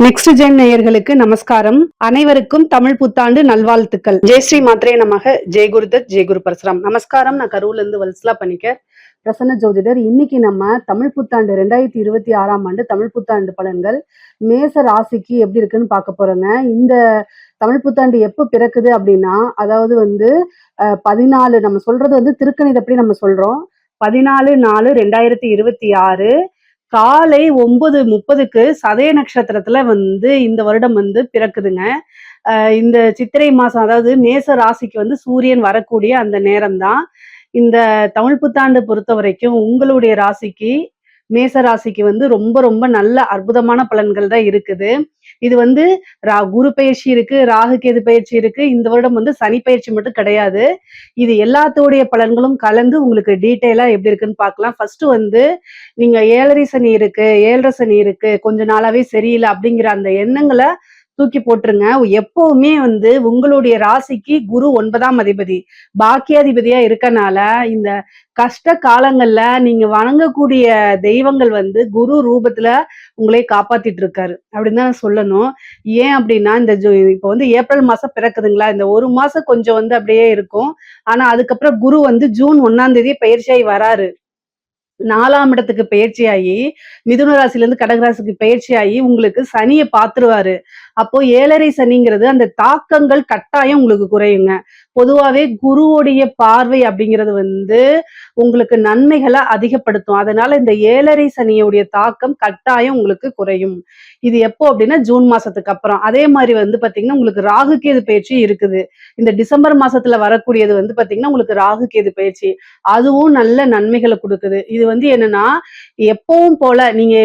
Next gen நேயர்களுக்கு நமஸ்காரம். அனைவருக்கும் தமிழ் புத்தாண்டு நல்வாழ்த்துக்கள். ஜெயஸ்ரீ மாத்ரே நமக. ஜெய் குருதத் ஜெய் குரு பரசுராம். நமஸ்காரம். நான் கரூர்ல இருந்து வல்சலா பண்ணிக்க பிரசன்ன ஜோதிடர். இன்னைக்கு நம்ம தமிழ் புத்தாண்டு 2026 தமிழ் புத்தாண்டு பலன்கள் மேச ராசிக்கு எப்படி இருக்குன்னு பார்க்க போறோங்க. இந்த தமிழ் புத்தாண்டு எப்போ பிறக்குது அப்படின்னா, அதாவது 14 நம்ம சொல்றது திருக்கணிதப்படி நம்ம சொல்றோம். 14/4/2026 காலை 9:30க்கு சதய நட்சத்திரத்துல இந்த வருடம் பிறக்குதுங்க. இந்த சித்திரை மாசம், அதாவது மேச ராசிக்கு சூரியன் வரக்கூடிய அந்த நேரம் தான் இந்த தமிழ் புத்தாண்டு பொறுத்த வரைக்கும். உங்களுடைய ராசிக்கு, மேச ராசிக்கு ரொம்ப ரொம்ப நல்ல அற்புதமான பலன்கள் தான் இருக்குது. இது குரு பயிற்சி இருக்கு, ராகு கேது பயிற்சி இருக்கு. இந்த வருடம் சனி பயிற்சி மட்டும் கிடையாது. இது எல்லாத்தோடைய பலன்களும் கலந்து உங்களுக்கு டீட்டெயிலா எப்படி இருக்குன்னு பார்க்கலாம். ஃபர்ஸ்ட் நீங்க 7.5 சனி இருக்கு, 7.5 சனி இருக்கு, கொஞ்ச நாளாவே சரியில்லை அப்படிங்கிற அந்த எண்ணங்களை தூக்கி போட்டுருங்க. எப்பவுமே உங்களுடைய ராசிக்கு குரு 9ஆம் அதிபதி, பாக்கியாதிபதியா இருக்கனால இந்த கஷ்ட காலங்கள்ல நீங்க வணங்கக்கூடிய தெய்வங்கள் குரு ரூபத்துல உங்களை காப்பாத்திட்டு இருக்காரு அப்படின்னு தான் சொல்லணும். ஏன் அப்படின்னா, இப்ப ஏப்ரல் மாசம் பிறக்குதுங்களா, இந்த ஒரு மாசம் கொஞ்சம் அப்படியே இருக்கும். ஆனா அதுக்கப்புறம் குரு ஜூன் 1ஆம் தேதி பயிற்சியாகி வராரு. 4ஆம் இடத்துக்கு பயிற்சியாகி மிதுன ராசில இருந்து கடகராசிக்கு பயிற்சியாகி உங்களுக்கு சனியை பாத்துருவாரு. அப்போ 7.5 சனிங்கிறது அந்த தாக்கங்கள் கட்டாயம் உங்களுக்கு குறையுங்க. பொதுவாவே குருவுடைய பார்வை அப்படிங்கிறது உங்களுக்கு நன்மைகளை அதிகப்படுத்தும். அதனால இந்த 7.5 சனியுடைய தாக்கம் கட்டாயம் உங்களுக்கு குறையும். இது எப்போ அப்படின்னா ஜூன் மாசத்துக்கு அப்புறம். அதே மாதிரி பாத்தீங்கன்னா உங்களுக்கு ராகு கேது பயிற்சி இருக்குது. இந்த டிசம்பர் மாசத்துல வரக்கூடியது பாத்தீங்கன்னா உங்களுக்கு ராகு கேது பயிற்சி, அதுவும் நல்ல நன்மைகளை கொடுக்குது. இது என்னன்னா, எப்பவும் போல நீங்க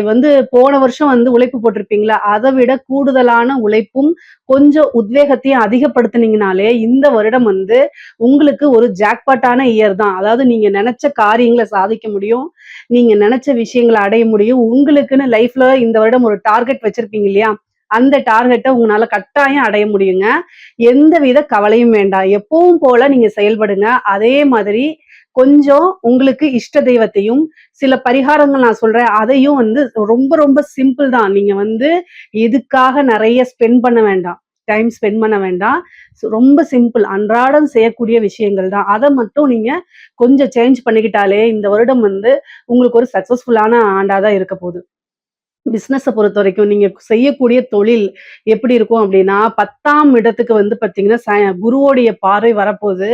போன வருஷம் உழைப்பு போட்டிருப்பீங்களா, அதை விட கூடுதலான உழைப்பும் கொஞ்சம் உத்வேகத்தையும் அதிகப்படுத்தினீங்கனாலே இந்த வருடம் உங்களுக்கு ஒரு ஜாக்பாட்டான இயர் தான். அதாவது நீங்க நினைச்ச காரியங்களை சாதிக்க முடியும், நீங்க நினைச்ச விஷயங்களை அடைய முடியும். உங்களுக்குன்னு லைஃப்ல இந்த வருடம் ஒரு டார்கெட் வச்சிருப்பீங்க இல்லையா, அந்த டார்கெட்டை உங்களால கட்டாயம் அடைய முடியுங்க. எந்தவித கவலையும் வேண்டாம். எப்பவும் போல நீங்க செயல்படுங்க. அதே மாதிரி கொஞ்சம் உங்களுக்கு இஷ்ட தெய்வத்தையும் சில பரிகாரங்கள் நான் சொல்றேன், அதையும் ரொம்ப ரொம்ப சிம்பிள் தான். நீங்க இதுக்காக நிறைய ஸ்பெண்ட் பண்ண வேண்டாம், டைம் ஸ்பெண்ட் பண்ண வேண்டாம். ரொம்ப சிம்பிள், அன்றாடம் செய்யக்கூடிய விஷயங்கள் தான். அதை மட்டும் நீங்க கொஞ்சம் சேஞ்ச் பண்ணிக்கிட்டாலே இந்த வருடம் உங்களுக்கு ஒரு சக்சஸ்ஃபுல்லான ஆண்டாதான் இருக்க போகுது. பிசினஸை பொறுத்த வரைக்கும் நீங்க செய்யக்கூடிய தொழில் எப்படி இருக்கும் அப்படின்னா, 10ஆம் இடத்துக்கு பாத்தீங்கன்னா குருவோடைய பார்வை வரப்போகுது.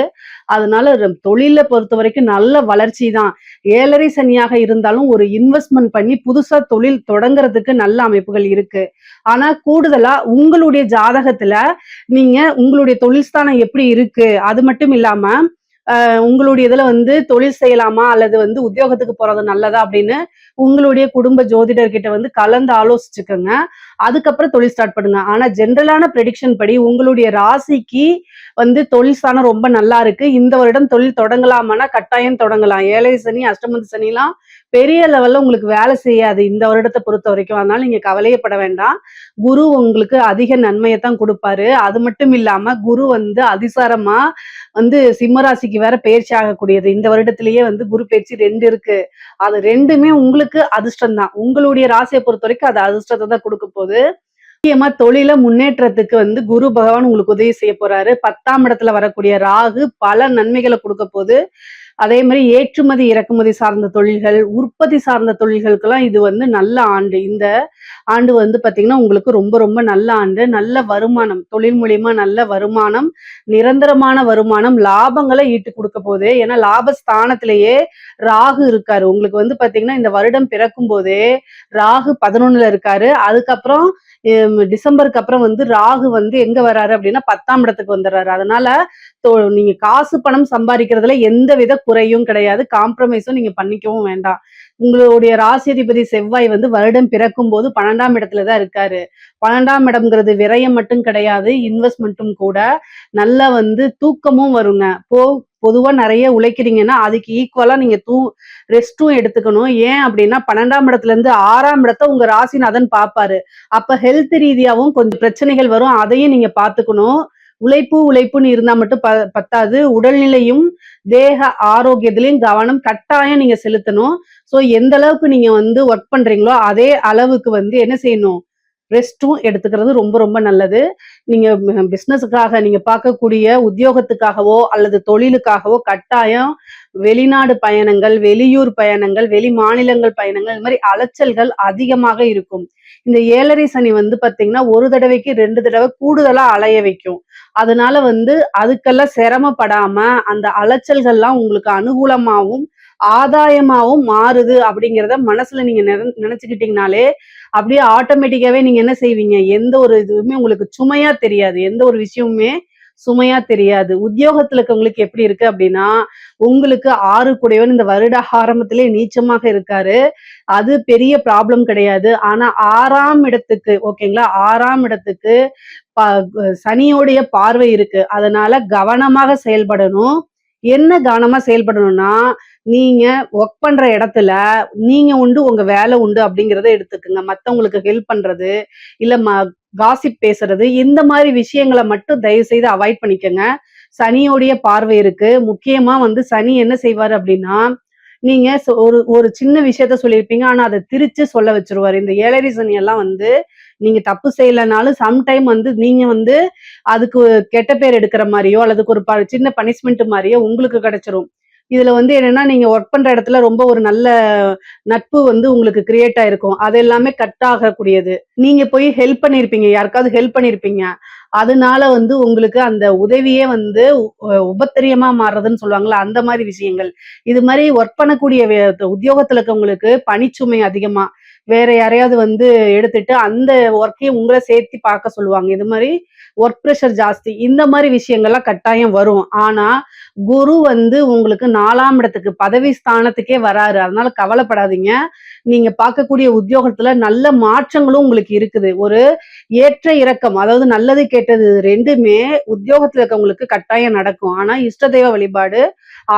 அதனால தொழிலை பொறுத்த வரைக்கும் நல்ல வளர்ச்சி தான். 7.5 சனியாக இருந்தாலும் ஒரு இன்வெஸ்ட்மெண்ட் பண்ணி புதுசா தொழில் தொடங்குறதுக்கு நல்ல அமைப்புகள் இருக்கு. ஆனா கூடுதலா உங்களுடைய ஜாதகத்துல நீங்க உங்களுடைய தொழில் ஸ்தானம் எப்படி இருக்கு, அது மட்டும் இல்லாம உங்களுடைய இதுல தொழில் செய்யலாமா அல்லது உத்தியோகத்துக்கு போறது நல்லதா அப்படின்னு உங்களுடைய குடும்ப ஜோதிடர்கிட்ட கலந்து ஆலோசிச்சுக்கோங்க. அதுக்கப்புறம் தொழில் ஸ்டார்ட் பண்ணுங்க. ஆனா ஜென்ரலான ப்ரெடிக்ஷன் படி உங்களுடைய ராசிக்கு தொழில் ஸ்தானம் ரொம்ப நல்லா இருக்கு. இந்த வருடம் தொழில் தொடங்கலாமான்னா கட்டாயம் தொடங்கலாம். 7.5 சனி, அஷ்டமத்து சனிலாம் பெரிய லெவல்ல உங்களுக்கு வேலை செய்யாது இந்த வருடத்தை பொறுத்த வரைக்கும். அதனால நீங்க கவலையப்பட வேண்டாம். குரு உங்களுக்கு அதிக நன்மையை தான் கொடுப்பாரு. அது மட்டும் இல்லாம குரு அதிசாரமா சிம்மராசிக்கு வேற பயிற்சி ஆகக்கூடியது. இந்த வருடத்திலேயே குரு பயிற்சி 2 இருக்கு. அது 2மே உங்களுக்கு அதிர்ஷ்டம் தான். உங்களுடைய ராசியை பொறுத்த வரைக்கும் அது அதிர்ஷ்டத்தை தான் கொடுக்க போகுது. முக்கியமா தொழில முன்னேற்றத்துக்கு குரு பகவான் உங்களுக்கு உதவி செய்ய போறாரு. 10ஆம் இடத்துல வரக்கூடிய ராகு பல நன்மைகளை கொடுக்க போகுது. அதே மாதிரி ஏற்றுமதி இறக்குமதி சார்ந்த தொழில்கள், உற்பத்தி சார்ந்த தொழில்களுக்கெல்லாம் இது நல்ல ஆண்டு. இந்த ஆண்டு பாத்தீங்கன்னா உங்களுக்கு ரொம்ப ரொம்ப நல்ல ஆண்டு. நல்ல வருமானம், தொழில் மூலியமா நல்ல வருமானம், நிரந்தரமான வருமானம், லாபங்களை ஈட்டு கொடுக்க போகுது. ஏன்னா லாபஸ்தானத்திலேயே ராகு இருக்காரு. உங்களுக்கு பாத்தீங்கன்னா இந்த வருடம் பிறக்கும் போதே ராகு 11ல இருக்காரு. அதுக்கப்புறம் டிசம்பருக்கு அப்புறம் ராகு எங்க வராரு அப்படின்னா 10ஆம் இடத்துக்கு வந்துடுறாரு. அதனால நீங்க காசு பணம் சம்பாதிக்கிறதுல எந்த வித குறையும் கிடையாது, காம்ப்ரமைஸும் நீங்க பண்ணிக்கவும் வேண்டாம். உங்களுடைய ராசியதிபதி செவ்வாய் வருடம் பிறக்கும் போது 12ஆம் இடத்துலதான் இருக்காரு. 12ஆம் இடம்ங்கிறது விரயம் மட்டும் கிடையாது, இன்வெஸ்ட்மெண்ட்டும் கூட. நல்லா தூக்கமும் வருங்க. பொதுவா நிறைய உழைக்கிறீங்கன்னா அதுக்கு ஈக்குவலா நீங்க ரெஸ்டும் எடுத்துக்கணும். ஏன் அப்படின்னா 12ஆம் இடத்துல இருந்து 6ஆம் இடத்தை உங்க ராசிநாதன் பார்ப்பாரு. அப்ப ஹெல்த் ரீதியாவும் கொஞ்சம் பிரச்சனைகள் வரும், அதையும் நீங்க பாத்துக்கணும். உழைப்புன்னு இருந்தா மட்டும் பத்தாது, உடல்நிலையும் தேக ஆரோக்கியத்திலையும் கவனம் கட்டாயம் நீங்க செலுத்தணும். சோ எந்த அளவுக்கு நீங்க ஒர்க் பண்றீங்களோ அதே அளவுக்கு என்ன செய்யணும், ரெஸ்ட்டும் எடுத்துக்கிறது ரொம்ப ரொம்ப நல்லது. நீங்க பிசினஸுக்காக நீங்க பார்க்கக்கூடிய உத்தியோகத்துக்காகவோ அல்லது தொழிலுக்காகவோ கட்டாயம் வெளிநாடு பயணங்கள், வெளியூர் பயணங்கள், வெளி மாநிலங்கள் பயணங்கள், இந்த மாரி அலைச்சல்கள் அதிகமாக இருக்கும். இந்த 7:30 சனி வந்து பார்த்தீங்கன்னா, ஒரு தடவைக்கு 2 தடவ கூடுதலா அலைய வைக்கும். அதனால வந்து அதுக்கெல்லாம் சிரமப்படாம, அந்த அலைச்சல்கள்லாம் உங்களுக்கு அனுகூலமாவும், ஆதாயமாவும் மாறுது அப்படிங்கிறத மனசுல நீங்க நினைச்சுக்கிட்டீங்கனாலே, அப்படியே ஆட்டோமேட்டிக்காவே நீங்க என்ன செய்வீங்க? எந்த ஒரு இதுவுமே உங்களுக்கு சுமையா தெரியாது. எந்த ஒரு விஷயமுமே சுமையா தெரியாது. உத்தியோகத்துல இருக்கவங்களுக்கு எப்படி இருக்கு அப்படின்னா, உங்களுக்கு 6 கூடையவன் இந்த வருட ஆரம்பத்திலே நீச்சமாக இருக்காரு. அது பெரிய ப்ராப்ளம் கிடையாது. ஆனா 6ஆம் இடத்துக்கு ஓகேங்களா? 6ஆம் இடத்துக்கு ப சனியோடைய பார்வை இருக்கு. அதனால கவனமாக செயல்படணும். என்ன கவனமா செயல்படணும்னா, நீங்க ஒர்க் பண்ற இடத்துல நீங்க உண்டு, உங்க வேலை உண்டு அப்படிங்கிறத எடுத்துக்கங்க. மத்தவங்களுக்கு ஹெல்ப் பண்றது, இல்ல காசிப் பேசுறது, இந்த மாரி விஷயங்கள மட்டும் தயவு செய்து அவாய்ட் பண்ணிக்கங்க. சனியோடைய பார்வை இருக்கு. முக்கியமா வந்து சனி என்ன செய்வாரு அப்படின்னா, நீங்க ஒரு ஒரு சின்ன விஷயத்த சொல்லியிருப்பீங்க. ஆனா அத திரிச்சு சொல்ல வச்சுருவாரு. இந்த 7:30 சனி எல்லாம் வந்து நீங்க தப்பு செய்யலனாலும் சம்டைம் வந்து நீங்க வந்து அதுக்கு கெட்ட பேர் எடுக்கிற மாரியோ, அல்லது அதுக்கு ஒரு சின்ன பனிஷ்மென்ட் மாரியோ உங்களுக்கு கிடைச்சிரும். இதுல வந்து என்னன்னா, நீங்க ஒர்க் பண்ற இடத்துல ரொம்ப ஒரு நல்ல நட்பு வந்து உங்களுக்கு கிரியேட் ஆயிருக்கும். அது எல்லாமே கட் ஆகக்கூடியது. நீங்க போய் ஹெல்ப் பண்ணியிருப்பீங்க. யாருக்காவது ஹெல்ப் பண்ணியிருப்பீங்க. அதனால வந்து உங்களுக்கு அந்த உதவியே வந்து உபத்திரியமா மாறுறதுன்னு சொல்லுவாங்கல்ல, அந்த மாரி விஷயங்கள். இது மாரி ஒர்க் பண்ணக்கூடிய உத்தியோகத்துல இருக்கவங்களுக்கு பணிச்சுமை அதிகமா, வேற யாரையாவது வந்து எடுத்துட்டு அந்த ஒர்க்கையும் உங்கள சேர்த்து பார்க்க சொல்லுவாங்க. இது மாரி ஒர்க் பிரஷர் ஜாஸ்தி. இந்த மாரி விஷயங்கள்லாம் கட்டாயம் வரும். ஆனா, குரு வந்து உங்களுக்கு 4ஆம் இடத்துக்கு பதவி ஸ்தானத்துக்கே வராரு. அதனால கவலைப்படாதீங்க. நீங்க பார்க்கக்கூடிய உத்தியோகத்துல நல்ல மாற்றங்களும் உங்களுக்கு இருக்குது. ஒரு ஏற்ற இறக்கம், அதாவது நல்லது, கெட்டது 2மே உத்தியோகத்துல இருக்கவங்களுக்கு கட்டாயம் நடக்கும். ஆனா, இஷ்ட தெய்வ வழிபாடு,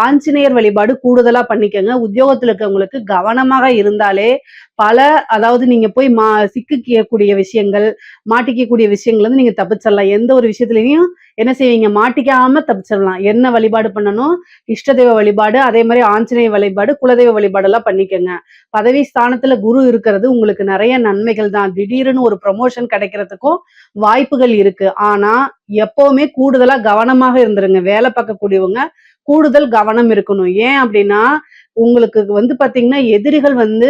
ஆஞ்சநேயர் வழிபாடு கூடுதலா பண்ணிக்கங்க. உத்தியோகத்துல இருக்கவங்களுக்கு கவனமாக இருந்தாலே, பல அதாவது நீங்க போய் சிக்கிக்கக்கூடிய விஷயங்கள், மாட்டிக்கக்கூடிய விஷயங்கள்ல இருந்து நீங்க தப்பிச்சிடலாம். எந்த ஒரு விஷயத்துலயும் என்ன செய்வீங்க? மாட்டிக்காம தப்பிச்சிடலாம். என்ன வழிபாடு பண்ணணும்? இஷ்ட தெய்வ வழிபாடு, அதே மாரி ஆஞ்சநேய வழிபாடு, குலதெய்வ வழிபாடெல்லாம் பண்ணிக்கங்க. பதவி ஸ்தானத்துல குரு இருக்கிறது உங்களுக்கு நெறைய நன்மைகள் தான். திடீர்னு ஒரு ப்ரமோஷன் கிடைக்கிறதுக்கும் வாய்ப்புகள் இருக்கு. ஆனா, எப்பவுமே கூடுதலா கவனமாக இருந்துருங்க. வேலை பார்க்கக்கூடியவங்க கூடுதல் கவனம் இருக்கணும். ஏன் அப்டின்னா, உங்களுக்கு வந்து பார்த்தீங்கன்னா, எதிரிகள் வந்து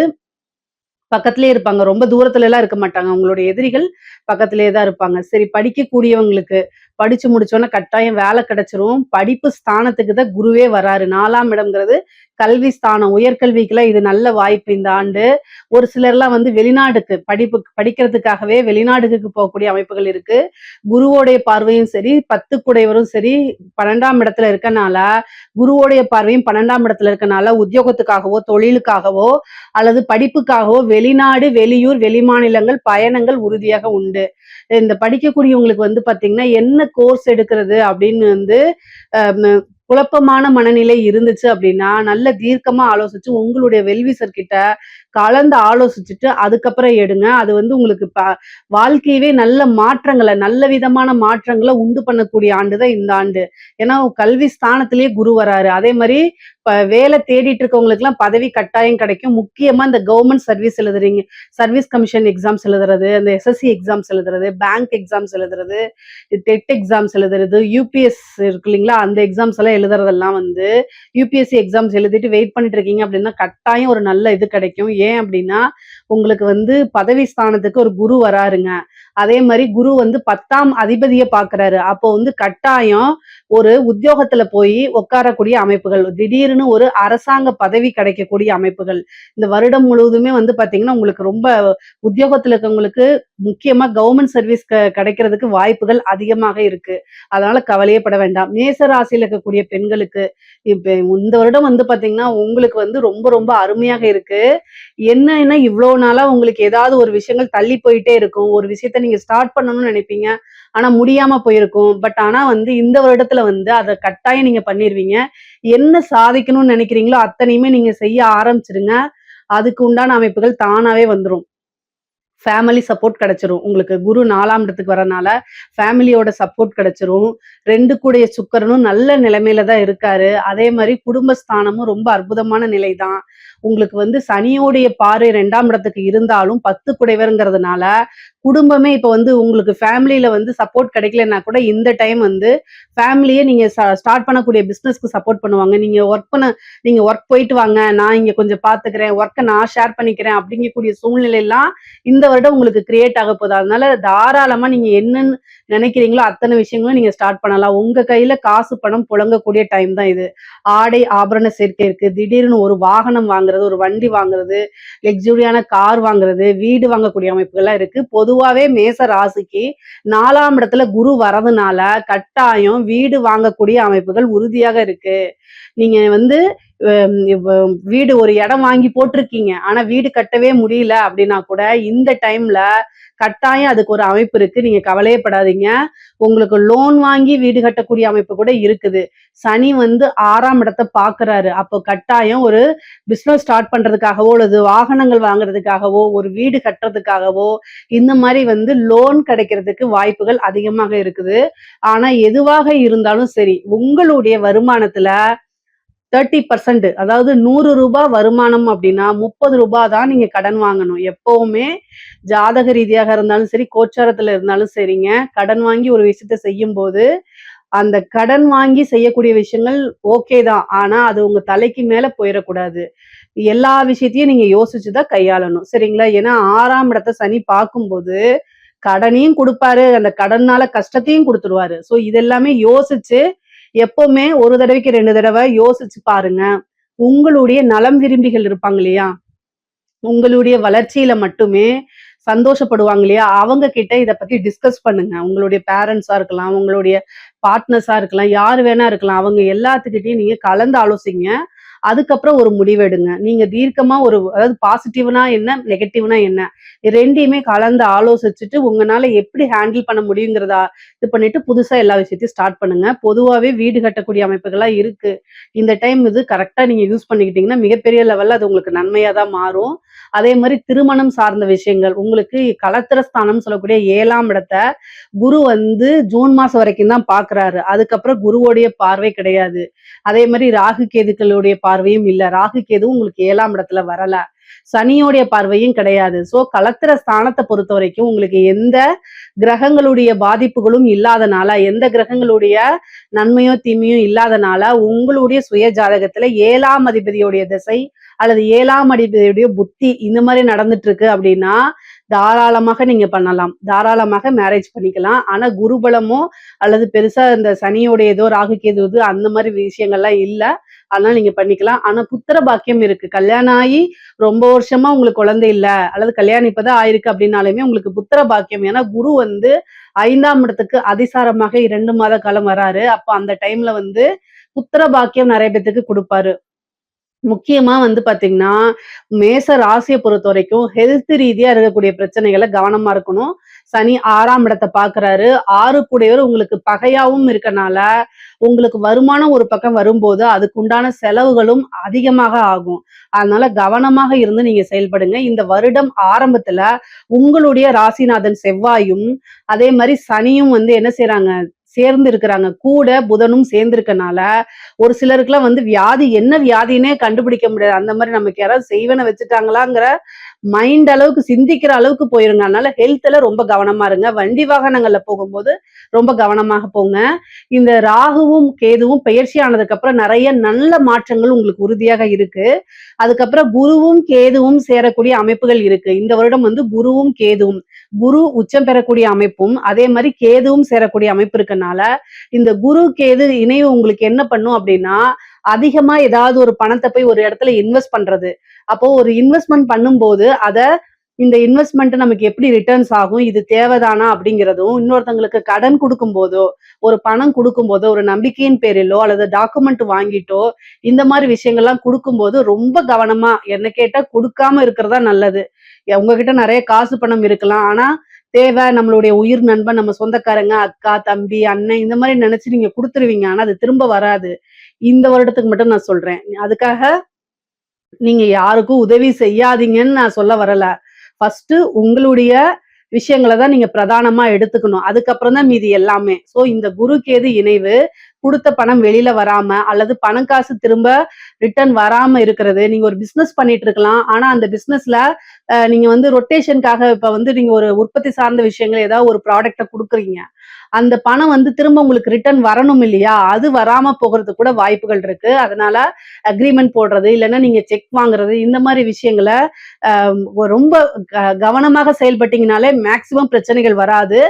பக்கத்திலேயே இருப்பாங்க. ரொம்ப தூரத்துலலாம் இருக்க மாட்டாங்க. உங்களுடைய எதிரிகள் பக்கத்திலேயே தான் இருப்பாங்க. சரி, படிக்கக்கூடியவங்களுக்கு படிச்சு முடிச்சோனே கட்டாயம் வேலை கிடைச்சிரும். படிப்பு ஸ்தானத்துக்கு தான் குருவே வராரு. 4ஆம் இடம்ங்கிறது கல்வி ஸ்தானம். உயர்கல்விக்குலாம் இது நல்ல வாய்ப்பு இந்த ஆண்டு. ஒரு சிலர்லாம் வந்து வெளிநாடுக்கு படிக்கிறதுக்காகவே வெளிநாடுகளுக்கு போகக்கூடிய அமைப்புகள் இருக்கு. குருவோடைய பார்வையும் சரி, 10 குடையவரும் சரி 12ஆம் இடத்துல இருக்கனால, குருவோடைய பார்வையும் 12ஆம் இடத்துல இருக்கனால உத்தியோகத்துக்காகவோ, தொழிலுக்காகவோ அல்லது படிப்புக்காகவோ வெளிநாடு, வெளியூர், வெளிமாநிலங்கள் பயணங்கள் உறுதியாக உண்டு. இந்த படிக்கக்கூடியவங்களுக்கு வந்து பார்த்தீங்கன்னா, என்ன கோர்ஸ் எடுக்கிறது அப்படின்னு வந்து அ குழப்பமான மனநிலை இருந்துச்சு அப்படின்னா, நல்ல தீர்க்கமா ஆலோசிச்சு உங்களுடைய வெல்விசர் கிட்ட கலந்து ஆலோசிச்சுட்டு அதுக்கப்புறம் எடுங்க. அது வந்து உங்களுக்கு வாழ்க்கையவே நல்ல மாற்றங்கள, நல்ல விதமான மாற்றங்கள உண்டு பண்ணக்கூடிய ஆண்டு தான் இந்த ஆண்டு. ஏன்னா கல்வி ஸ்தானத்திலேயே குரு வராரு. அதே மாரி வேலை தேடிட்டு இருக்கவங்களுக்குலாம் பதவி கட்டாயம் கிடைக்கும். முக்கியமா இந்த கவர்ன்மெண்ட் சர்வீஸ் எழுதுறீங்க. சர்வீஸ் கமிஷன் எக்ஸாம்ஸ் எழுதுறது, அந்த எஸ்எஸ்சி எக்ஸாம்ஸ் எழுதுறது, பேங்க் எக்ஸாம்ஸ் எழுதுறது, டெட் எக்ஸாம்ஸ் எழுதுறது, யுபிஎஸ் இருக்கு இல்லைங்களா? அந்த எக்ஸாம்ஸ் எல்லாம் எழுதுறதெல்லாம் வந்து யுபிஎஸ்சி எக்ஸாம்ஸ் எழுதிட்டு வெயிட் பண்ணிட்டு இருக்கீங்க அப்படின்னா, கட்டாயம் ஒரு நல்ல இது கிடைக்கும். ஏன் அப்படின்னா, உங்களுக்கு வந்து பதவி ஸ்தானத்துக்கு ஒரு குரு வராருங்க. அதே மாரி குரு வந்து 10ஆம் அதிபதிய பார்க்குறாரு. அப்போ வந்து கட்டாயம் ஒரு உத்தியோகத்துல போய் உட்காரக்கூடிய அமைப்புகள், திடீர்னு ஒரு அரசாங்க பதவி கிடைக்கக்கூடிய அமைப்புகள். இந்த வருடம் முழுவதுமே வந்து பார்த்தீங்கன்னா, உங்களுக்கு ரொம்ப உத்தியோகத்துல இருக்கவங்களுக்கு முக்கியமா கவர்ன்மெண்ட் சர்வீஸ் கிடைக்கிறதுக்கு வாய்ப்புகள் அதிகமாக இருக்கு. அதனால கவலையே பட வேண்டாம். மேச ராசியில இருக்கக்கூடிய பெண்களுக்கு இப்ப இந்த வருடம் வந்து பார்த்தீங்கன்னா, உங்களுக்கு வந்து ரொம்ப ரொம்ப அருமையாக இருக்கு. என்னன்னா இவ்ளோ நாளா உங்களுக்கு ஏதாவது ஒரு விஷயங்கள் தள்ளி போயிட்டே இருக்கும். ஒரு விஷயத்த நீங்க ஸ்டார்ட் பண்ணணும்னு நினைப்பீங்க. ஆனா முடியாம போயிருக்கும். ஆனா வந்து இந்த வருடத்துல வந்து அத கட்டாயம் நீங்க பண்ணிருவீங்க. என்ன சாதிக்கணும்னு நினைக்கிறீங்களோ அத்தனையுமே நீங்க செய்ய ஆரம்பிச்சுருங்க. அதுக்கு உண்டான அமைப்புகள் தானாவே வந்துரும். ஃபேமிலி சப்போர்ட் கிடைச்சிரும். உங்களுக்கு குரு 4ஆம் இடத்துக்கு வரனால, ஃபேமிலியோட சப்போர்ட் கிடைச்சிரும். 2 கூடைய சுக்கிரனும் நல்ல நிலைமையில தான் இருக்காரு. அதே மாரி குடும்பஸ்தானமும் ரொம்ப அற்புதமான நிலை தான். உங்களுக்கு வந்து சனியோடைய பார்வை 2ஆம் இடத்துக்கு இருந்தாலும் 10 குடைவர்ங்கிறதுனால குடும்பமே இப்ப வந்து உங்களுக்கு ஃபேமிலியில வந்து சப்போர்ட் கிடைக்கலன்னா கூட இந்த டைம் வந்து ஃபேமிலியே நீங்க ஸ்டார்ட் பண்ணக்கூடிய பிசினஸ்க்கு சப்போர்ட் பண்ணுவாங்க. நீங்க ஒர்க் போயிட்டு வாங்க, நான் இங்க கொஞ்சம் பாத்துக்கிறேன், ஒர்க்கை நான் ஷேர் பண்ணிக்கிறேன் அப்படிங்கக்கூடிய சூழ்நிலை எல்லாம் இந்த வருடம் உங்களுக்கு கிரியேட் ஆக போகுது. அதனால தாராளமா நீங்க என்னன்னு நினைக்கிறீங்களோ அத்தனை விஷயங்களும் நீங்க ஸ்டார்ட் பண்ணலாம். உங்க கையில காசு பணம் புழங்கக்கூடிய டைம் தான் இது. ஆடை ஆபரண சேர்க்கை இருக்கு. திடீர்னு ஒரு வாகனம் வாங்குறது, ஒரு வண்டி வாங்குறது, லக்ஸூரியான கார் வாங்குறது, வீடு வாங்கக்கூடிய அமைப்புகள்லாம் இருக்கு. பொதுவாவே மேச ராசிக்கு 4ஆம் இடத்துல குரு வரதுனால கட்டாயம் வீடு வாங்கக்கூடிய அமைப்புகள் உறுதியாக இருக்கு. நீங்க வந்து வீடு ஒரு இடம் வாங்கி போட்டிருக்கீங்க, ஆனா வீடு கட்டவே முடியல அப்படின்னா கூட இந்த டைம்ல கட்டாயம் அதுக்கு ஒரு அமைப்பு இருக்கு. நீங்க கவலையே படாதீங்க. உங்களுக்கு லோன் வாங்கி வீடு கட்டக்கூடிய அமைப்பு கூட இருக்குது. சனி வந்து 6ஆம் இடத்தை பாக்குறாரு. அப்போ கட்டாயம் ஒரு பிசினஸ் ஸ்டார்ட் பண்றதுக்காகவோ அல்லது வாகனங்கள் வாங்குறதுக்காகவோ ஒரு வீடு கட்டுறதுக்காகவோ இந்த மாதிரி வந்து லோன் கிடைக்கிறதுக்கு வாய்ப்புகள் அதிகமாக இருக்குது. ஆனா எதுவாக இருந்தாலும் சரி, உங்களுடைய வருமானத்துல 30% அதாவது 100 ரூபாய் வருமானம் அப்படின்னா 30 ரூபாய் தான் நீங்க கடன் வாங்கணும். எப்பவுமே ஜாதக ரீதியாக இருந்தாலும் சரி, கோச்சாரத்துல இருந்தாலும் சரிங்க, கடன் வாங்கி ஒரு விஷயத்த செய்யும் போது அந்த கடன் வாங்கி செய்யக்கூடிய விஷயங்கள் ஓகே தான். ஆனா அது உங்க தலைக்கு மேல போயிடக்கூடாது. எல்லா விஷயத்தையும் நீங்க யோசிச்சுதான் கையாளணும். சரிங்களா? ஏன்னா 6ஆம் இடத்தை சனி பார்க்கும்போது கடனையும் கொடுப்பாரு, அந்த கடனால கஷ்டத்தையும் கொடுத்துருவாரு. சோ இதெல்லாமே யோசிச்சு எப்பவுமே ஒரு தடவைக்கு 2 தடவை யோசிச்சு பாருங்க. உங்களுடைய நலம் விரும்பிகள் இருப்பாங்க இல்லையா? உங்களுடைய வளர்ச்சியில மட்டுமே சந்தோஷப்படுவாங்க இல்லையா? அவங்க கிட்ட இத பத்தி டிஸ்கஸ் பண்ணுங்க. உங்களுடைய பேரண்ட்ஸா இருக்கலாம், உங்களுடைய பார்ட்னர்ஸா இருக்கலாம், யார் வேணா இருக்கலாம். அவங்க எல்லாத்துக்கிட்டயும் நீங்க கலந்து ஆலோசிங்க. அதுக்கப்புறம் ஒரு முடிவெடுங்க. நீங்க தீர்க்கமா அதாவது பாசிட்டிவ்னா என்ன, நெகட்டிவ்னா என்ன, 2யுமே கலந்து ஆலோசிச்சுட்டு உங்கனால எப்படி ஹேண்டில் பண்ண முடியுங்கிறதா இது பண்ணிட்டு புதுசா எல்லா விஷயத்தையும் ஸ்டார்ட் பண்ணுங்க. பொதுவாவே வீடு கட்டக்கூடிய அமைப்புகள்லாம் இருக்கு. இந்த டைம் இது கரெக்டா நீங்க யூஸ் பண்ணிக்கிட்டீங்கன்னா மிகப்பெரிய லெவல்ல அது உங்களுக்கு நன்மையா தான் மாறும். அதே மாதிரி திருமணம் சார்ந்த விஷயங்கள் உங்களுக்கு கலத்திரஸ்தானம் சொல்லக்கூடிய 7ஆம் இடத்தை குரு வந்து ஜூன் மாசம் வரைக்கும் தான் பாக்குறாரு. அதுக்கப்புறம் குருவோடைய பார்வை கிடையாது. அதே மாதிரி ராகு கேதுக்களுடைய பார்வையும் இல்ல. ராகு கேதுவும் உங்களுக்கு 7ஆம் இடத்துல வரல. சனியோடைய பார்வையும் கிடையாது. சோ கலத்திர ஸ்தானத்தை பொறுத்த வரைக்கும் உங்களுக்கு எந்த கிரகங்களுடைய பாதிப்புகளும் இல்லாதனால, எந்த கிரகங்களுடைய நன்மையோ தீமையோ இல்லாதனால உங்களுடைய சுய ஜாதகத்துல 7ஆம் அதிபதியுடைய திசை அல்லது 7ஆம் அதிபதியுடைய புத்தி இந்த மாதிரி நடந்துட்டு இருக்கு அப்படின்னா தாராளமாக நீங்க பண்ணலாம். தாராளமாக மேரேஜ் பண்ணிக்கலாம். ஆனா குருபலமோ அல்லது பெருசா இந்த சனியோடைய ஏதோ ராகு கேது அந்த மாதிரி விஷயங்கள்லாம் இல்ல. அதனால நீங்க பண்ணிக்கலாம். ஆனா புத்திர பாக்கியம் இருக்கு. கல்யாணம் ஆகி ரொம்ப வருஷமா உங்களுக்கு குழந்தை இல்ல அல்லது கல்யாணம் இப்பதான் ஆயிருக்கு அப்படின்னாலுமே உங்களுக்கு புத்திர பாக்கியம். ஏன்னா குரு வந்து 5ஆம் இடத்துக்கு அதிசாரமாக 2 மாத காலம் வராரு. அப்ப அந்த டைம்ல வந்து புத்திர பாக்கியம் நிறைய பேத்துக்கு கொடுப்பாரு. முக்கியமா வந்து பாத்தீங்கன்னா, மேச ராசிய பொறுத்தவரைக்கும் ஹெல்த் ரீதியா இருக்கக்கூடிய பிரச்சனைகள கவனமா இருக்கணும். சனி 6ஆம் இடத்த பாக்குறாரு. 6 கூடையவர் உங்களுக்கு பகையாவும் இருக்கனால, உங்களுக்கு வருமானம் ஒரு பக்கம் வரும்போது, அதுக்கு உண்டான செலவுகளும் அதிகமாக ஆகும். அதனால கவனமாக இருந்து நீங்க செயல்படுங்க. இந்த வருடம் ஆரம்பத்துல உங்களுடைய ராசிநாதன் செவ்வாயும், அதே மாரி சனியும் வந்து என்ன செய்றாங்க? சேர்ந்து இருக்கிறாங்க. கூட புதனும் சேர்ந்திருக்கனால, ஒரு சிலருக்குலாம் வந்து வியாதி என்ன வியாதின்னே கண்டுபிடிக்க முடியாது. அந்த மாரி நமக்கு யாராவது செய்வன வச்சுட்டாங்களாங்கிற மைண்ட் அளவுக்கு சிந்திக்கிற அளவுக்கு போயிருங்க. அதனால ஹெல்த்ல ரொம்ப கவனமா இருங்க. வண்டி வாகனங்கள்ல போகும்போது ரொம்ப கவனமாக போங்க. இந்த ராகுவும் கேதுவும் பெயர்ச்சி ஆனதுக்கு அப்புறம் நிறைய நல்ல மாற்றங்கள் உங்களுக்கு உறுதியாக இருக்கு. அதுக்கப்புறம் குருவும் கேதுவும் சேரக்கூடிய அமைப்புகள் இருக்கு. இந்த வருடம் வந்து குருவும் கேதுவும் குரு உச்சம் பெறக்கூடிய அமைப்பும் அதே மாதிரி கேதுவும் சேரக்கூடிய அமைப்பு இருக்கனால இந்த குரு கேது இணைவு உங்களுக்கு என்ன பண்ணும் அப்படின்னா அதிகமா ஏதாவது ஒரு பணத்தை போய் ஒரு இடத்துல இன்வெஸ்ட் பண்றது. அப்போ ஒரு இன்வெஸ்ட்மெண்ட் பண்ணும்போது அத இந்த இன்வெஸ்ட்மெண்ட் நமக்கு எப்படி ரிட்டர்ன்ஸ் ஆகும், இது தேவைதானா அப்படிங்கிறதும், இன்னொருத்தங்களுக்கு கடன் கொடுக்கும் போதோ ஒரு பணம் கொடுக்கும் போதோ ஒரு நம்பிக்கையின் பேரிலோ அல்லது டாக்குமெண்ட் வாங்கிட்டோ இந்த மாதிரி விஷயங்கள்லாம் கொடுக்கும்போது ரொம்ப கவனமா, என்ன கேட்டா கொடுக்காம இருக்கிறதா நல்லது. உங்ககிட்ட நிறைய காசு பணம் இருக்கலாம். ஆனா தேவை நம்மளுடைய உயிர் நண்பன், நம்ம சொந்தக்காரங்க, அக்கா, தம்பி, அண்ணன் இந்த மாதிரி நினைச்சு நீங்க கொடுத்துருவீங்க. ஆனா அது திரும்ப வராது. இந்த வருடத்துக்கு மட்டும் நான் சொல்றேன். அதுக்காக நீங்க யாருக்கும் உதவி செய்யாதீங்கன்னு நான் சொல்ல வரல. ஃபர்ஸ்ட் உங்களுடைய விஷயங்களை தான் நீங்க பிரதானமா எடுத்துக்கணும். அதுக்கப்புறம் தான் மீதி எல்லாமே. சோ இந்த குரு கேது இணைவு குடுத்த பணம் வெளியில வராம, அல்லது பணம் காசு திரும்ப ரிட்டர்ன் வராம இருக்கிறது. நீங்க ஒரு பிசினஸ் பண்ணிட்டு இருக்கலாம். ஆனா அந்த பிசினஸ்ல நீங்க வந்து ரொட்டேஷனுக்காக இப்ப வந்து நீங்க ஒரு உற்பத்தி சார்ந்த விஷயங்கள் ஏதாவது ஒரு ப்ராடக்ட்ட குடுக்குறீங்க. அந்த பணம் வந்து திரும்ப உங்களுக்கு ரிட்டர்ன் வரணும் இல்லையா? அது வராம போகறதுக்கு கூட வாய்ப்புகள் இருக்கு. அதனால அக்ரீமெண்ட் போடுறது, இல்லன்னா நீங்க செக் வாங்குறது, இந்த மாரி விஷயங்கள அ ரொம்ப கவனமாக செயல்பட்டீங்கனாலே மேக்ஸிமம் பிரச்சனைகள் வராது.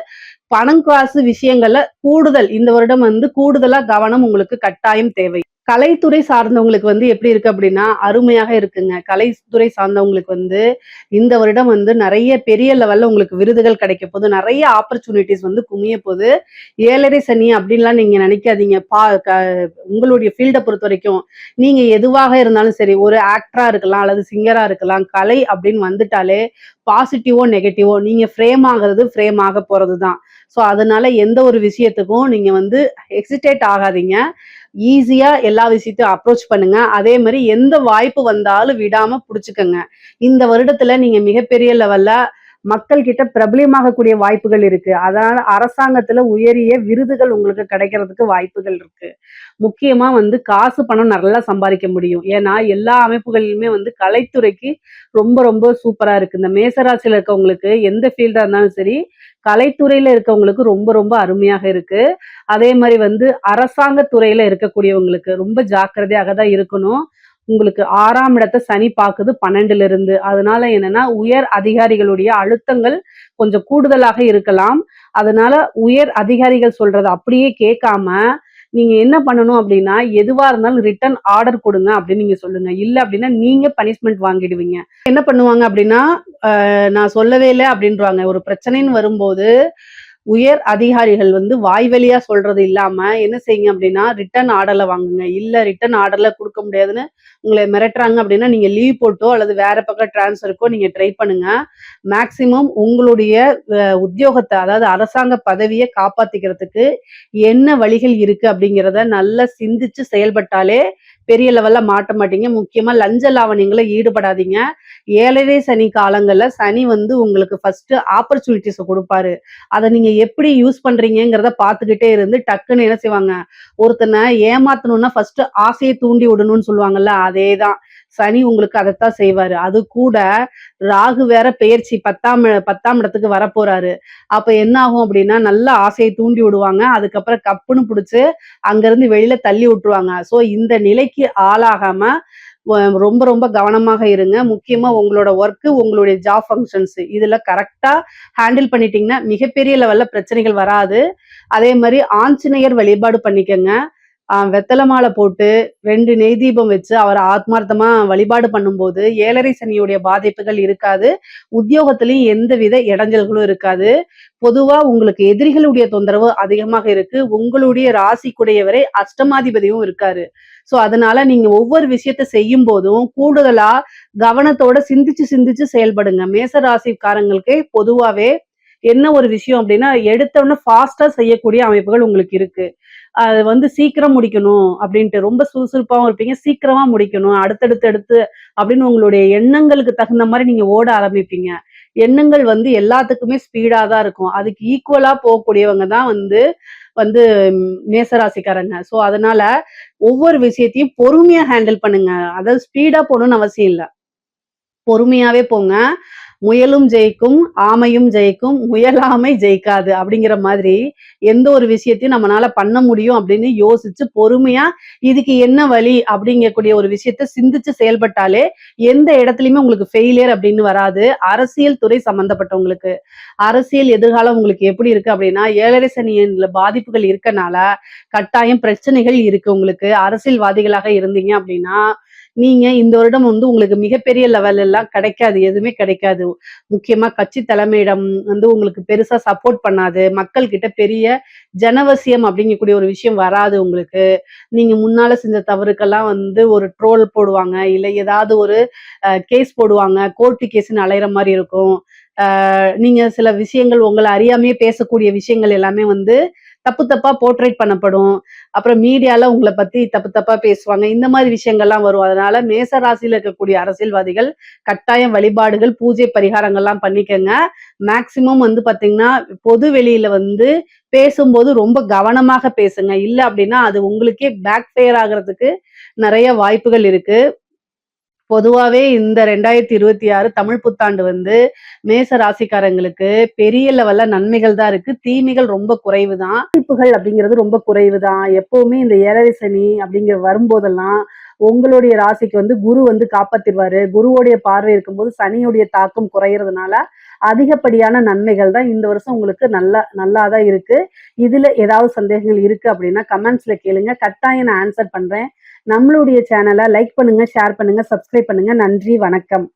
பணம் காசு விஷயங்கள்ல கூடுதல் இந்த வருடம் வந்து கூடுதலா கவனம் உங்களுக்கு கட்டாயம் தேவை. கலைத்துறை சார்ந்தவங்களுக்கு வந்து எப்படி இருக்கு அப்படின்னா, அருமையாக இருக்குங்க. கலைத்துறை சார்ந்தவங்களுக்கு வந்து இந்த வருடம் வந்து நெறைய பெரிய லெவல்ல உங்களுக்கு விருதுகள் கிடைக்கப்போது. நெறைய ஆப்பர்ச்சுனிட்டீஸ் வந்து குமியப்போது. 7:30 சனி அப்படின்லாம் நீங்க நெனைக்காதீங்க. உங்களுடைய ஃபீல்ட பொறுத்தவரைக்கும், நீங்க எதுவாக இருந்தாலும் சரி, ஒரு ஆக்டரா இருக்கலாம், அல்லது சிங்கரா இருக்கலாம். கலை அப்படின்னு வந்துட்டாலே பாசிட்டிவோ, நெகட்டிவோ நீங்க ஃப்ரேம் ஆகுறது ஃப்ரேம் ஆக போறது தான். ஸோ அதனால எந்த ஒரு விஷயத்துக்கும் நீங்க வந்து ஹெசிடேட் ஆகாதீங்க. ஈஸியா எல்லா விஷயத்தையும் அப்ரோச் பண்ணுங்க. அதே மாரி எந்த வாய்ப்பு வந்தாலும் விடாம புடிச்சுக்கங்க. இந்த வருடத்துல நீங்க மிகப்பெரிய லெவல்ல மக்கள் கிட்ட பிரபலியமாகக்கூடிய வாய்ப்புகள் இருக்கு. அதனால அரசாங்கத்துல உயரிய விருதுகள் உங்களுக்கு கிடைக்கிறதுக்கு வாய்ப்புகள் இருக்கு. முக்கியமா வந்து காசு, பணம் நல்லா சம்பாரிக்க முடியும். ஏன்னா, எல்லா அமைப்புகளிலுமே வந்து கலைத்துறைக்கு ரொம்ப ரொம்ப சூப்பரா இருக்கு. இந்த மேச ராசியில இருக்கவங்களுக்கு எந்த ஃபீல்டா இருந்தாலும் சரி, கலைத்துறையில இருக்கவங்களுக்கு ரொம்ப ரொம்ப அருமையாக இருக்கு. அதே மாரி வந்து அரசாங்க துறையில இருக்கக்கூடியவங்களுக்கு ரொம்ப ஜாக்கிரதையாக தான் இருக்கணும். உங்களுக்கு 6ஆம் இடத்த சனி பாக்குது 12ல இருந்து. அதனால என்னன்னா, உயர் அதிகாரிகளுடைய அழுத்தங்கள் கொஞ்சம் கூடுதலாக இருக்கலாம். அதனால உயர் அதிகாரிகள் சொல்றத அப்படியே கேட்காம, நீங்க என்ன பண்ணணும் அப்படின்னா, எதுவா இருந்தாலும் ரிட்டர்ன் ஆர்டர் குடுங்க அப்படின்னு நீங்க சொல்லுங்க. இல்ல அப்படின்னா, நீங்க பனிஷ்மென்ட் வாங்கிடுவீங்க. என்ன பண்ணுவாங்க அப்படின்னா, நான் சொல்லவே இல்ல அப்படின்ருவாங்க. ஒரு பிரச்சனைன்னு வரும்போது, உயர் அதிகாரிகள் வந்து வாய் வழியா சொல்றது இல்லாம, என்ன செய்யுங்க அப்படின்னா, ரிட்டர்ன் ஆர்டர்ல வாங்குங்க. இல்ல ரிட்டர்ன் ஆர்டர்ல குடுக்க முடியாதுன்னு உங்கள மிரட்டுறாங்க அப்படின்னா, நீங்க லீவ் போட்டோ அல்லது வேற பக்கம் ட்ரான்ஸ்ஃபருக்கோ நீங்க ட்ரை பண்ணுங்க. மேக்ஸிமம் உங்களுடைய உத்தியோகத்த அதாவது அரசாங்க பதவிய காப்பாத்திக்கிறதுக்கு என்ன வழிகள் இருக்கு அப்படிங்கிறத நல்லா சிந்திச்சு செயல்பட்டாலே பெரிய லெவல்ல மாட்ட மாட்டீங்க. முக்கியமா லஞ்ச லாவணியங்கள்ல ஈடுபடாதீங்க. 7:30 சனி காலங்கள்ல சனி வந்து உங்களுக்கு ஃபர்ஸ்ட் ஆப்பர்ச்சுனிட்டீஸ குடுப்பாரு. அத நீங்க எப்படி யூஸ் பண்றீங்கங்கிறத பார்த்துக்கிட்டே இருந்து டக்குன்னு என்ன செய்வாங்க, ஒருத்தன ஏமாத்தணும்னா ஃபர்ஸ்ட் ஆசைய தூண்டி விடணும்னு சொல்லுவாங்கல்ல, அதேதான். சனி உங்களுக்கு அதத்தான் செய்வாரு. அது கூட ராகு வேற பெயர்ச்சி 10ஆம் இடத்துக்கு வரப்போறாரு. அப்ப என்ன ஆகும் அப்படின்னா, நல்ல ஆசைய தூண்டி விடுவாங்க. அதுக்கப்புறம் கப்புன்னு புடிச்சு அங்கருந்து வெளியில தள்ளி விட்டுருவாங்க. ஸோ இந்த நிலைக்கு ஆளாகாம வ ரொம்ப ரொம்ப கவனமாக இருங்க. முக்கியமா உங்களோட ஒர்க்கு, உங்களுடைய ஜாப் ஃபங்ஷன்ஸ் இதுல கரெக்ட்டா ஹேண்டில் பண்ணிட்டீங்கன்னா, மிகப்பெரிய லெவல்ல பிரச்சனைகள் வராது. அதே மாரி ஆஞ்சநேயர் வழிபாடு பண்ணிக்கங்க. வெத்தல மாலை போட்டு 2 நெய் தீபம் வச்சு அவர ஆத்மார்த்தமா வழிபாடு பண்ணும்போது, 7:30 சனியுடைய பாதிப்புகள் இருக்காது. உத்தியோகத்திலயும் எந்தவித இடைஞ்சல்களும் இருக்காது. பொதுவா உங்களுக்கு எதிரிகளுடைய தொந்தரவு அதிகமாக இருக்கு. உங்களுடைய ராசிக்குடையவரே அஷ்டமாதிபதியும் இருக்காரு. ஸோ, அதனால நீங்க ஒவ்வொரு விஷயத்த செய்யும்போதும், கூடுதலா கவனத்தோட சிந்திச்சு சிந்திச்சு செயல்படுங்க. மேச ராசிக்காரங்களுக்கு பொதுவாவே என்ன ஒரு விஷயம் அப்டின்னா, எடுத்தோனே ஃபாஸ்ட்டா செய்யக்கூடிய அமைப்புகள் உங்களுக்கு இருக்கு. அது வந்து சீக்கிரம் முடிக்கணும் அப்டின்ட்டு ரொம்ப சுறுசுறுப்பாவும் இருப்பீங்க. சீக்கிரமா முடிக்கணும். அடுத்தடுத்து அடுத்து அப்டின்னு உங்களுடைய எண்ணங்களுக்கு தகுந்த மாரி நீங்க ஓட ஆரம்பிப்பீங்க. எண்ணங்கள் வந்து எல்லாத்துக்குமே ஸ்பீடா தான் இருக்கும். அதுக்கு ஈக்குவலா போகக்கூடியவங்க தான் வந்து வந்து மேசராசிக்காரங்க. ஸோ, அதனால ஒவ்வொரு விஷயத்தையும் பொறுமையா ஹேண்டில் பண்ணுங்க. அதாவது ஸ்பீடா போணும்னு அவசியம் இல்ல. பொறுமையாவே போங்க. முயலும் ஜெயிக்கும், ஆமையும் ஜெயிக்கும், முயலாமை ஜெயிக்காது. அப்படிங்கிற மாதிரி எந்த ஒரு விஷயத்தையும் நம்மனால பண்ண முடியும் அப்படின்னு யோசிச்சு பொறுமையா, இதுக்கு என்ன வழி அப்படிங்கக்கூடிய ஒரு விஷயத்த சிந்திச்சு செயல்பட்டாலே, எந்த இடத்துலயுமே உங்களுக்கு ஃபெயிலியர் அப்படின்னு வராது. அரசியல் துறை சம்மந்தப்பட்டவங்களுக்கு. அரசியல் எதிர்காலம் உங்களுக்கு எப்படி இருக்கு அப்படின்னா, 7:30 சனியில பாதிப்புகள் இருக்கனால, கட்டாயம் பிரச்சனைகள் இருக்கு உங்களுக்கு. அரசியல்வாதிகளாக இருந்தீங்க அப்படின்னா, நீங்க இந்த வருடம் வந்து உங்களுக்கு மிகப்பெரிய லெவல் எல்லாம் கிடைக்காது. எதுவுமே கிடைக்காது. முக்கியமா கட்சி தலைமையிடம் வந்து உங்களுக்கு பெருசா சப்போர்ட் பண்ணாது. மக்கள் கிட்ட பெரிய ஜனவசியம் அப்படிங்கக்கூடிய ஒரு விஷயம் வராது உங்களுக்கு. நீங்க முன்னால செஞ்ச தவறுக்கெல்லாம் வந்து ஒரு ட்ரோல் போடுவாங்க. இல்ல ஏதாவது ஒரு கேஸ் போடுவாங்க. கோர்ட்டு கேஸ்ன்னு அலையிற மாரி இருக்கும். நீங்க சில விஷயங்கள் உங்கள அறியாமயே பேசக்கூடிய விஷயங்கள் எல்லாமே வந்து தப்பு தப்பா போர்ட்ரேட் பண்ணப்படும். அப்புறம் மீடியால உங்கள பத்தி தப்பு தப்பா பேசுவாங்க. இந்த மாரி விஷயங்கள்லாம் வரும். அதனால மேச ராசியில இருக்கக்கூடிய அரசியல்வாதிகள் கட்டாயம் வழிபாடுகள், பூஜை பரிகாரங்கள்லாம் பண்ணிக்கங்க. மேக்ஸிமம் வந்து பார்த்தீங்கன்னா, பொது வெளியில வந்து பேசும்போது ரொம்ப கவனமாக பேசுங்க. இல்ல அப்டின்னா, அது உங்களுக்கே பேக் ஃபயர் ஆகுறதுக்கு நெறைய வாய்ப்புகள் இருக்கு. பொதுவாவே இந்த 2026 தமிழ் புத்தாண்டு வந்து மேச ராசிக்காரங்களுக்கு பெரிய லெவல்ல நன்மைகள் தான் இருக்கு. தீமைகள் ரொம்ப குறைவு தான். வாய்ப்புகள் அப்படிங்கிறது ரொம்ப குறைவு தான். எப்பவுமே இந்த 7 சனி அப்படிங்கிற வரும்போதெல்லாம் உங்களுடைய ராசிக்கு வந்து குரு வந்து காப்பாத்திருவாரு. குருவோடைய பார்வை இருக்கும்போது சனியுடைய தாக்கம் குறையறதுனால அதிகப்படியான நன்மைகள் தான் இந்த வருஷம் உங்களுக்கு நல்லா தான் இருக்கு. இதுல ஏதாவது சந்தேகங்கள் இருக்கு அப்படின்னா கமெண்ட்ஸ்ல கேளுங்க. கட்டாயம் நான் ஆன்சர் பண்றேன். நம்மளுடைய சேனலை லைக் பண்ணுங்க, ஷேர் பண்ணுங்க, சப்ஸ்கிரைப் பண்ணுங்க. நன்றி, வணக்கம்.